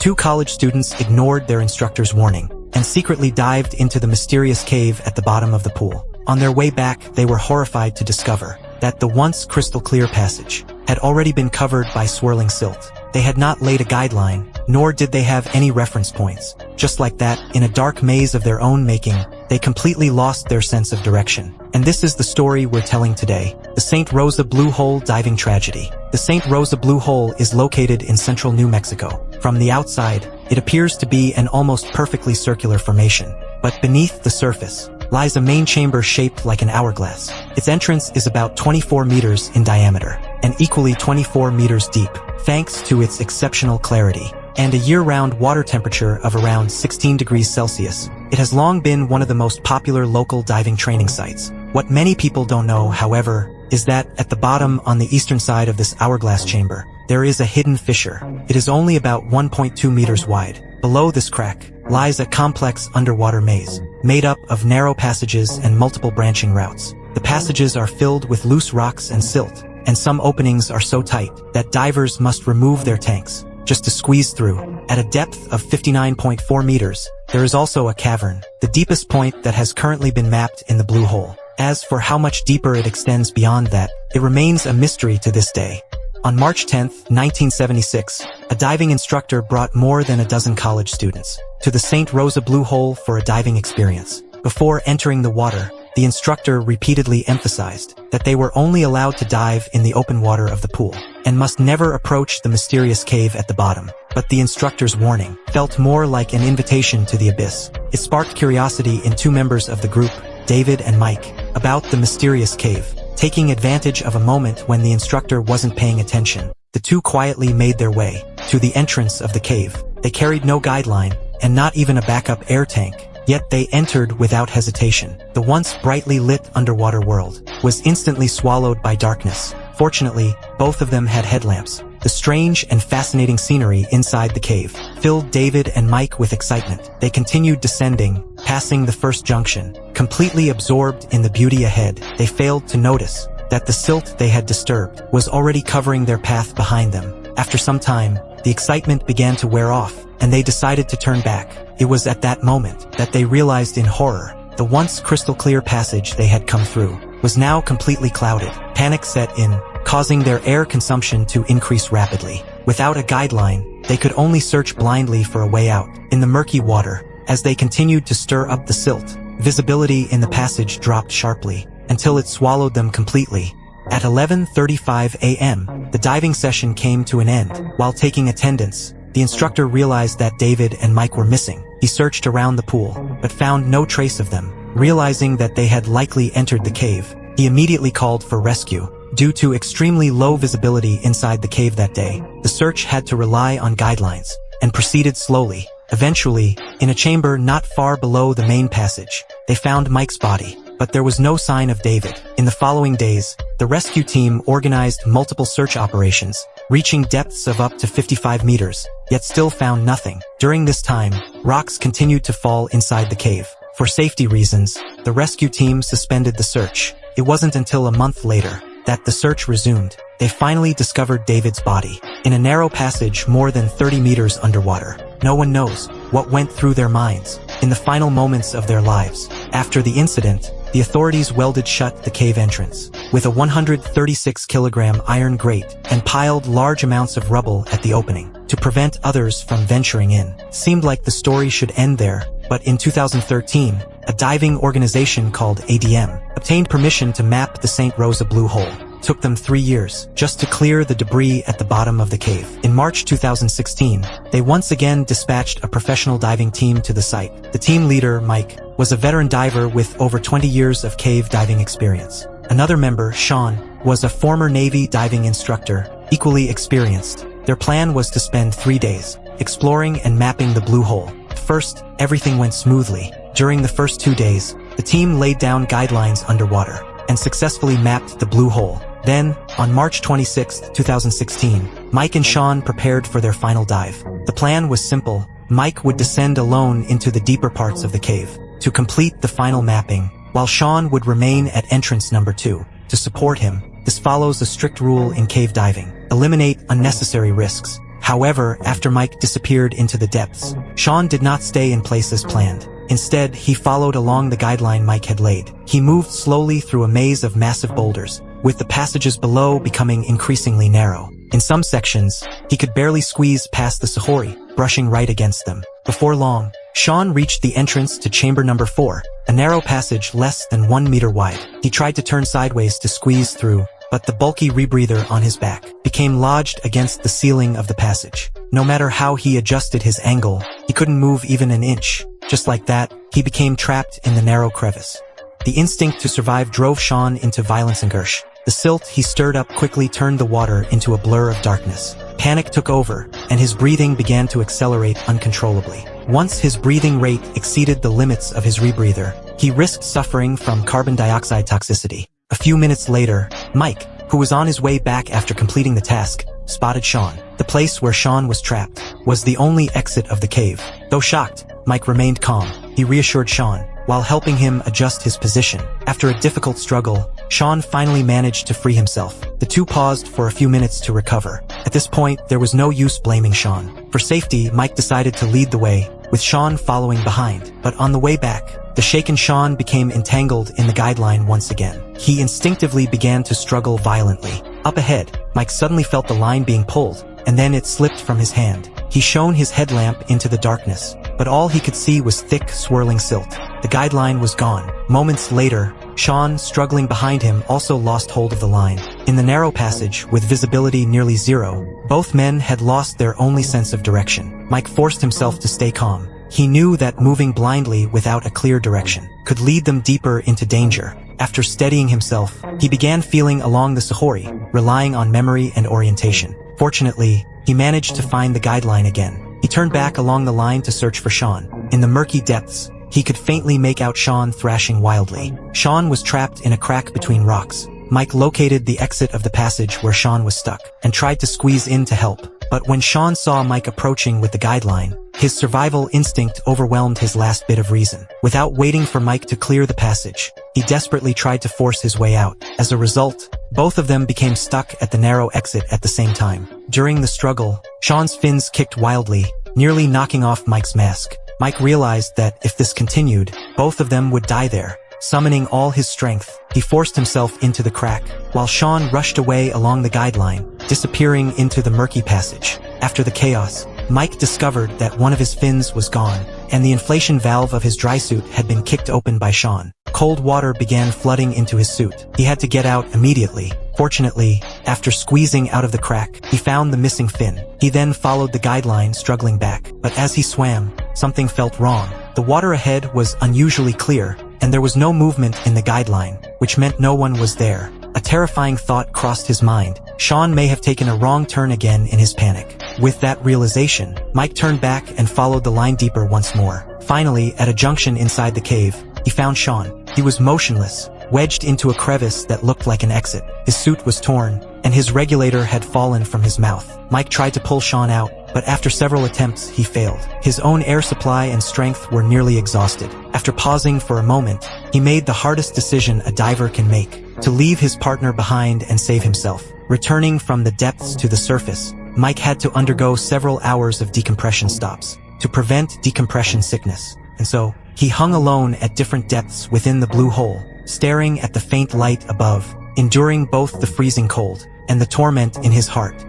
two college students ignored their instructor's warning and secretly dived into the mysterious cave at the bottom of the pool. On their way back, they were horrified to discover that the once crystal-clear passage had already been covered by swirling silt. They had not laid a guideline, nor did they have any reference points. Just like that, in a dark maze of their own making, they completely lost their sense of direction. And this is the story we're telling today, the St. Rosa Blue Hole diving tragedy. The St. Rosa Blue Hole is located in central New Mexico. From the outside, it appears to be an almost perfectly circular formation. But beneath the surface lies a main chamber shaped like an hourglass. Its entrance is about 24 meters in diameter and equally 24 meters deep, thanks to its exceptional clarity and a year-round water temperature of around 16 degrees Celsius. It has long been one of the most popular local diving training sites. What many people don't know, however, is that at the bottom on the eastern side of this hourglass chamber, there is a hidden fissure. It is only about 1.2 meters wide. Below this crack lies a complex underwater maze, made up of narrow passages and multiple branching routes. The passages are filled with loose rocks and silt, and some openings are so tight that divers must remove their tanks just to squeeze through. At a depth of 59.4 meters, there is also a cavern, the deepest point that has currently been mapped in the Blue Hole. As for how much deeper it extends beyond that, it remains a mystery to this day. On March 10, 1976, a diving instructor brought more than a dozen college students to the St. Rosa Blue Hole for a diving experience. Before entering the water, the instructor repeatedly emphasized that they were only allowed to dive in the open water of the pool and must never approach the mysterious cave at the bottom. But the instructor's warning felt more like an invitation to the abyss. It sparked curiosity in two members of the group, David and Mike, about the mysterious cave. Taking advantage of a moment when the instructor wasn't paying attention, the two quietly made their way to the entrance of the cave. They carried no guideline and not even a backup air tank, yet they entered without hesitation. The once brightly lit underwater world was instantly swallowed by darkness. Fortunately, both of them had headlamps. The strange and fascinating scenery inside the cave filled David and Mike with excitement. They continued descending, passing the first junction. Completely absorbed in the beauty ahead, they failed to notice that the silt they had disturbed was already covering their path behind them. After some time, the excitement began to wear off, and they decided to turn back. It was at that moment that they realized in horror, the once crystal-clear passage they had come through was now completely clouded. Panic set in, causing their air consumption to increase rapidly. Without a guideline, they could only search blindly for a way out. In the murky water, as they continued to stir up the silt, visibility in the passage dropped sharply until it swallowed them completely. At 11:35 a.m., the diving session came to an end. While taking attendance, the instructor realized that David and Mike were missing. He searched around the pool, but found no trace of them. Realizing that they had likely entered the cave, he immediately called for rescue. Due to extremely low visibility inside the cave that day, the search had to rely on guidelines and proceeded slowly. Eventually, in a chamber not far below the main passage, they found Mike's body, but there was no sign of David. In the following days, the rescue team organized multiple search operations, reaching depths of up to 55 meters, yet still found nothing. During this time, rocks continued to fall inside the cave. For safety reasons, the rescue team suspended the search. It wasn't until a month later that the search resumed. They finally discovered David's body in a narrow passage more than 30 meters underwater. No one knows what went through their minds in the final moments of their lives. After the incident, the authorities welded shut the cave entrance with a 136-kilogram iron grate and piled large amounts of rubble at the opening to prevent others from venturing in. Seemed like the story should end there, but in 2013, a diving organization called ADM obtained permission to map the St. Rosa Blue Hole. Took them 3 years just to clear the debris at the bottom of the cave. In March 2016, they once again dispatched a professional diving team to the site. The team leader, Mike, was a veteran diver with over 20 years of cave diving experience. Another member, Sean, was a former Navy diving instructor, equally experienced. Their plan was to spend 3 days exploring and mapping the Blue Hole. At first, everything went smoothly. During the first 2 days, the team laid down guidelines underwater and successfully mapped the Blue Hole. Then, on March 26, 2016, Mike and Sean prepared for their final dive. The plan was simple. Mike would descend alone into the deeper parts of the cave to complete the final mapping, while Sean would remain at entrance number 2 to support him. This follows a strict rule in cave diving: eliminate unnecessary risks. However, after Mike disappeared into the depths, Sean did not stay in place as planned. Instead, he followed along the guideline Mike had laid. He moved slowly through a maze of massive boulders, with the passages below becoming increasingly narrow. In some sections, he could barely squeeze past the Sahori, brushing right against them. Before long, Sean reached the entrance to chamber number 4, a narrow passage less than 1 meter wide. He tried to turn sideways to squeeze through, but the bulky rebreather on his back became lodged against the ceiling of the passage. No matter how he adjusted his angle, he couldn't move even an inch. Just like that, he became trapped in the narrow crevice. The instinct to survive drove Sean into violence and Gersh. The silt he stirred up quickly turned the water into a blur of darkness. Panic took over, and his breathing began to accelerate uncontrollably. Once his breathing rate exceeded the limits of his rebreather, he risked suffering from carbon dioxide toxicity. A few minutes later, Mike, who was on his way back after completing the task, spotted Sean. The place where Sean was trapped was the only exit of the cave. Though shocked, Mike remained calm. He reassured Sean, while helping him adjust his position. After a difficult struggle, Sean finally managed to free himself. The two paused for a few minutes to recover. At this point, there was no use blaming Sean. For safety, Mike decided to lead the way, with Sean following behind. But on the way back, the shaken Sean became entangled in the guideline once again. He instinctively began to struggle violently. Up ahead, Mike suddenly felt the line being pulled, and then it slipped from his hand. He shone his headlamp into the darkness, but all he could see was thick, swirling silt. The guideline was gone. Moments later, Sean, struggling behind him, also lost hold of the line. In the narrow passage, with visibility nearly zero, both men had lost their only sense of direction. Mike forced himself to stay calm. He knew that moving blindly without a clear direction could lead them deeper into danger. After steadying himself, he began feeling along the Sahori, relying on memory and orientation. Fortunately, he managed to find the guideline again. He turned back along the line to search for Sean. In the murky depths, he could faintly make out Sean thrashing wildly. Sean was trapped in a crack between rocks. Mike located the exit of the passage where Sean was stuck and tried to squeeze in to help. But when Sean saw Mike approaching with the guideline, his survival instinct overwhelmed his last bit of reason. Without waiting for Mike to clear the passage, he desperately tried to force his way out. As a result, both of them became stuck at the narrow exit at the same time. During the struggle, Sean's fins kicked wildly, nearly knocking off Mike's mask. Mike realized that if this continued, both of them would die there. Summoning all his strength, he forced himself into the crack, while Sean rushed away along the guideline, disappearing into the murky passage. After the chaos, Mike discovered that one of his fins was gone, and the inflation valve of his dry suit had been kicked open by Sean. Cold water began flooding into his suit. He had to get out immediately. Fortunately, after squeezing out of the crack, he found the missing fin. He then followed the guideline, struggling back. But as he swam, something felt wrong. The water ahead was unusually clear, and there was no movement in the guideline, which meant no one was there. A terrifying thought crossed his mind. Sean may have taken a wrong turn again in his panic. With that realization, Mike turned back and followed the line deeper once more. Finally, at a junction inside the cave, he found Sean. He was motionless, wedged into a crevice that looked like an exit. His suit was torn, and his regulator had fallen from his mouth. Mike tried to pull Sean out, but after several attempts, he failed. His own air supply and strength were nearly exhausted. After pausing for a moment, he made the hardest decision a diver can make, to leave his partner behind and save himself. Returning from the depths to the surface, Mike had to undergo several hours of decompression stops to prevent decompression sickness. And so, he hung alone at different depths within the blue hole, staring at the faint light above, enduring both the freezing cold and the torment in his heart.